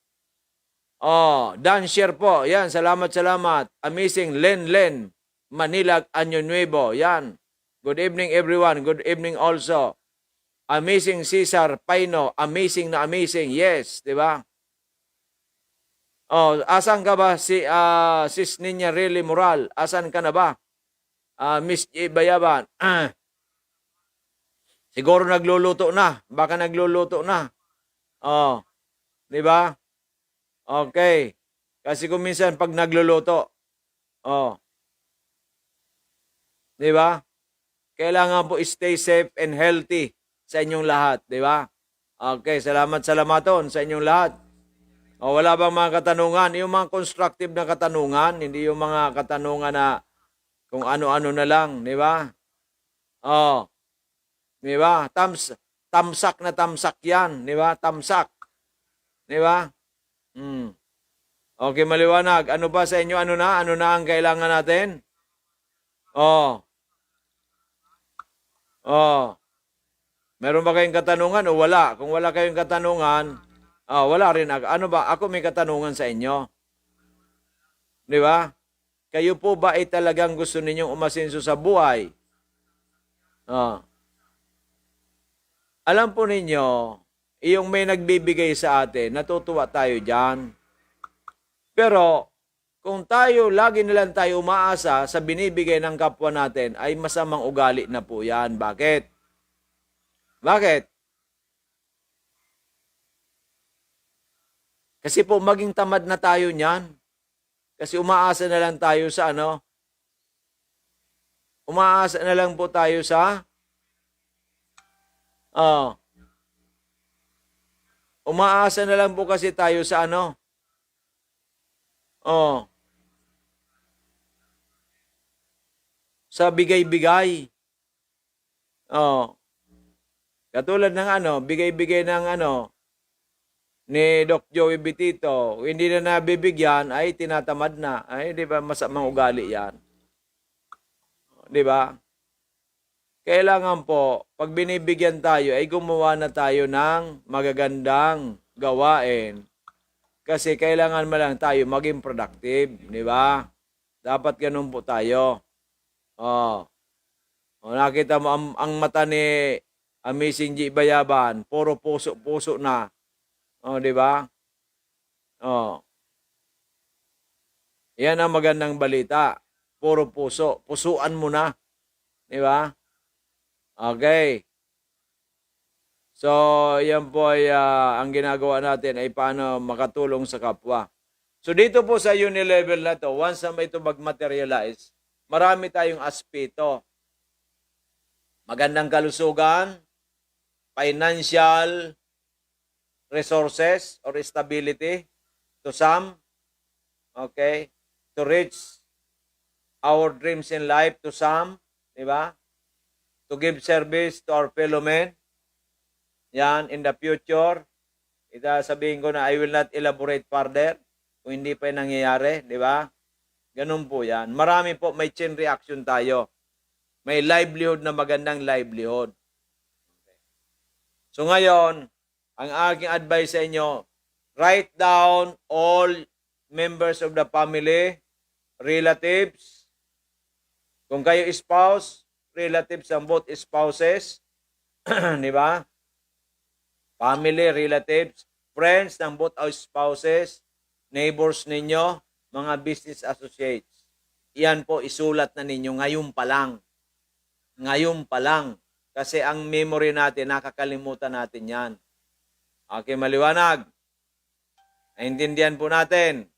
Dan share po. Yan, salamat. Amazing Len. Manila, Año Nuevo. Yan. Good evening everyone. Good evening also. Amazing Cesar Paino. Amazing na amazing. Yes, di ba? Asan ka ba Sis Ninya Really Moral? Asan ka na ba? Miss Bayaban. Siguro nagluluto na. Baka nagluluto na. Di ba? Okay. Kasi kung minsan pag nagluluto, di ba? Kailangan po stay safe and healthy sa inyong lahat, di ba? Okay, salamaton sa inyong lahat. Wala bang mga katanungan? Yung mga constructive na katanungan, hindi yung mga katanungan na kung ano-ano na lang, di ba? Di ba? Tamsak na tamsak yan, di ba? Tamsak. Di ba? Okay, maliwanag. Ano ba sa inyo? Ano na ang kailangan natin? Meron ba kayong katanungan o wala? Kung wala kayong katanungan, wala rin ako. Ano ba? Ako may katanungan sa inyo. Di ba? Kayo po ba ay talagang gusto ninyong umasenso sa buhay? Alam po ninyo, yung may nagbibigay sa atin, natutuwa tayo dyan. Pero, kung tayo, lagi nilang tayo umaasa sa binibigay ng kapwa natin, ay masamang ugali na po yan. Bakit? Kasi po, maging tamad na tayo niyan. Kasi umaasa na lang tayo sa Umaasa na lang po tayo sa umaasa na lang po kasi tayo sa ano? Sa bigay-bigay. Katulad ng bigay-bigay ng ni Doc Joey Bitito, hindi na nabibigyan, ay tinatamad na. Ay, di ba, masamang ugali yan. Di ba? Kailangan po, pag binibigyan tayo, ay gumawa na tayo ng magagandang gawain. Kasi kailangan mo lang tayo maging productive. Di ba? Dapat ganun po tayo. Nakita mo, ang mata ni Amazing G. Bayaban, puro puso-puso na. Di ba? Yan ang magandang balita. Puro puso. Pusuan mo na. Di ba? Okay. So, yan po ay ang ginagawa natin ay paano makatulong sa kapwa. So, dito po sa unilevel na to, once na ito mag-materialize, marami tayong aspeto. Magandang kalusugan, financial resources or stability to some, okay, to reach our dreams in life to some, di ba? To give service to our fellow men. Yan, in the future, sabihin ko na I will not elaborate further kung hindi pa nangyayari, di ba? Ganun po yan. Marami po, may chain reaction tayo. May livelihood na magandang livelihood. Okay. So ngayon, ang aking advice sa inyo, write down all members of the family, relatives. Kung kayo spouse, relatives ang both spouses. Di ba? Family, relatives, friends ng both our spouses, neighbors ninyo, mga business associates. Iyan po, isulat na ninyo ngayon pa lang. Ngayon pa lang. Kasi ang memory natin, nakakalimutan natin yan. Okay, maliwanag. Naintindihan po natin.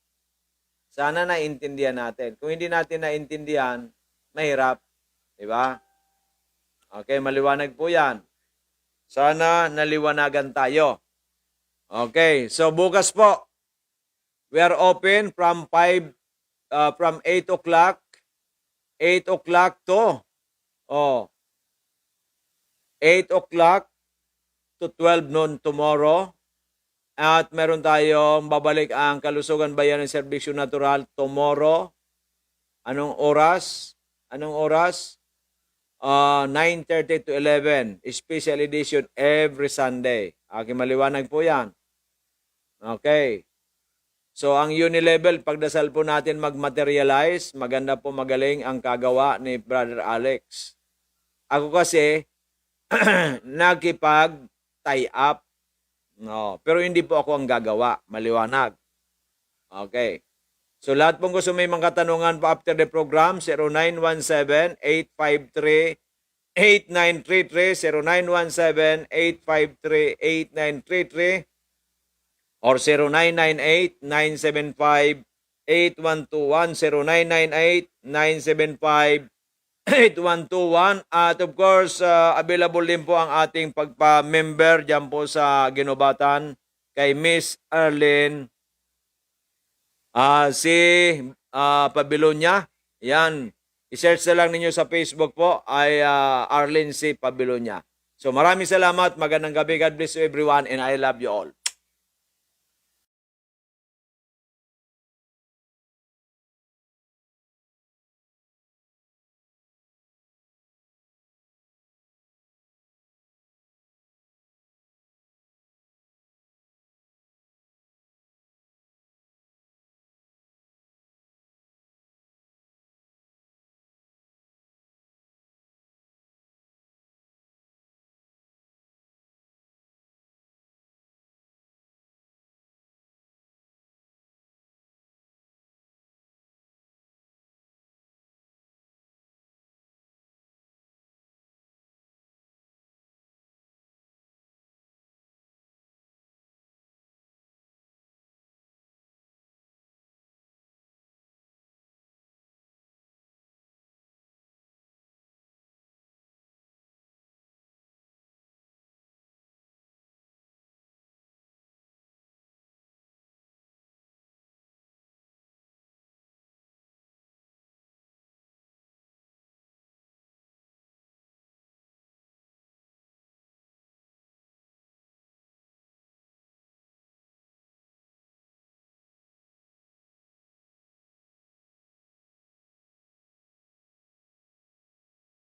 Sana naintindihan natin. Kung hindi natin naintindihan, mahirap. Diba? Okay, maliwanag po yan. Sana naliwanagan tayo. Okay, so bukas po, we are open from 8 o'clock. 8 o'clock to 8 o'clock to 12 noon tomorrow. At meron tayong babalik ang Kalusugan Bayan ng Serbisyo Natural tomorrow. Anong oras? 9:30 to 11. Special edition every Sunday. Maliwanag po yan. Okay. So ang unilevel, pagdasal po natin mag-materialize, maganda po magaling ang kagawa ni Brother Alex. Ako kasi, nakipag-tie up. No, pero hindi po ako ang gagawa. Maliwanag. Okay. So lahat pong gusto may mga katanungan pa after the program, 0917-853-8933, 0917-853-8933, or 0998-975-8121, 0998-975-8121. At of course, available din po ang ating pagpa-member dyan po sa Ginobatan kay Miss Arlene Pabilonia. Yan. I-search na lang ninyo sa Facebook po ay Arlene C. Pabilonia. So maraming salamat. Magandang gabi. God bless you everyone and I love you all.